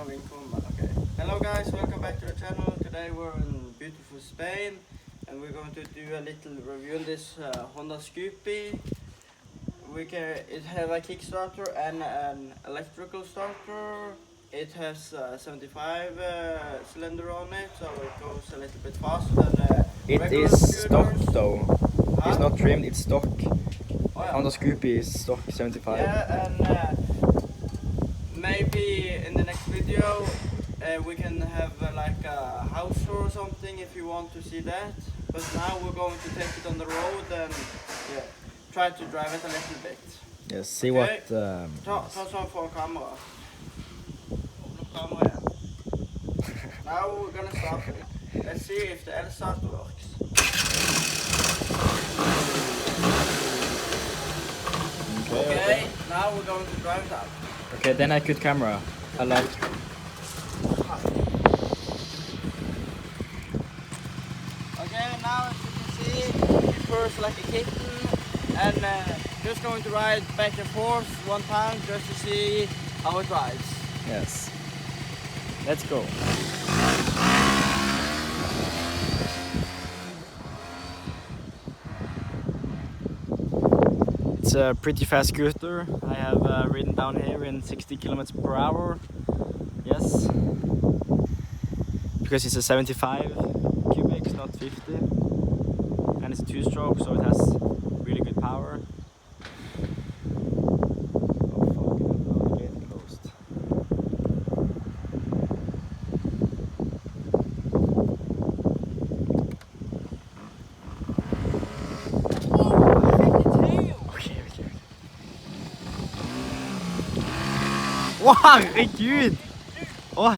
Okay. Hello guys, welcome back to the channel. Today we're in beautiful Spain and we're going to do a little review on this Honda Scoopy. It has a kickstarter and an electrical starter. It has 75 cylinder on it, so it goes a little bit faster than it regular is scooters. stock though. Huh? It's not trimmed, it's stock. Oh, yeah. Honda Scoopy is stock 75. Yeah, and maybe in the next video we can have like a house tour or something if you want to see that. But now we're going to take it on the road and try to drive it a little bit. Yes, see Okay. what... Ta sånn for kamera. Åpne opp kamera igjen. Now we're gonna start it. Let's see if the L-starter works. Okay, now we're going to drive it out. Okay, then I could camera. I like... Okay, now as you can see, it purrs like a kitten, and just going to ride back and forth one time just to see how it rides. Yes. Let's go. It's a pretty fast scooter. I have ridden down here in 60 kilometers per hour. Yes. Because it's a 75 cubics, not 50. And it's a two-stroke, so it has really good power. Oh fuck, now the gate closed. Okay. Å, herregud! Åh.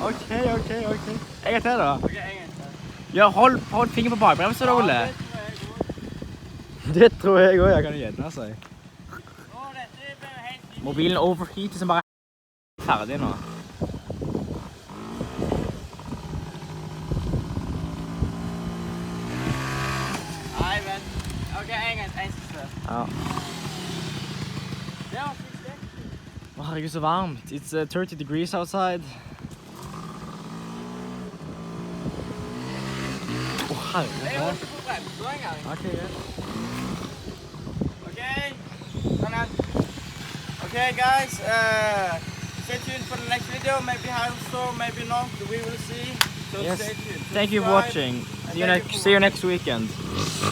Ok. En gang til da. Ok, en gang til. Ja, hold fingeren på bakbremsen da, Ole. Det tror jeg også jeg kan gjerne si. Mobilen overheater som bare ferdig nå. Nei, vent. Ok, en siste. Ja. Det var fint det. Å, herregud, så varmt. It's 30 degrees outside. Å, herregud. Jeg holder på bremsen en gang. Ok, greit. Okay, sånn her. Okay guys, stay tuned for the next video, maybe house tour, maybe not, we will see. So Yes. stay tuned. Thank you for Subscribe, watching. and thank you for See you next weekend.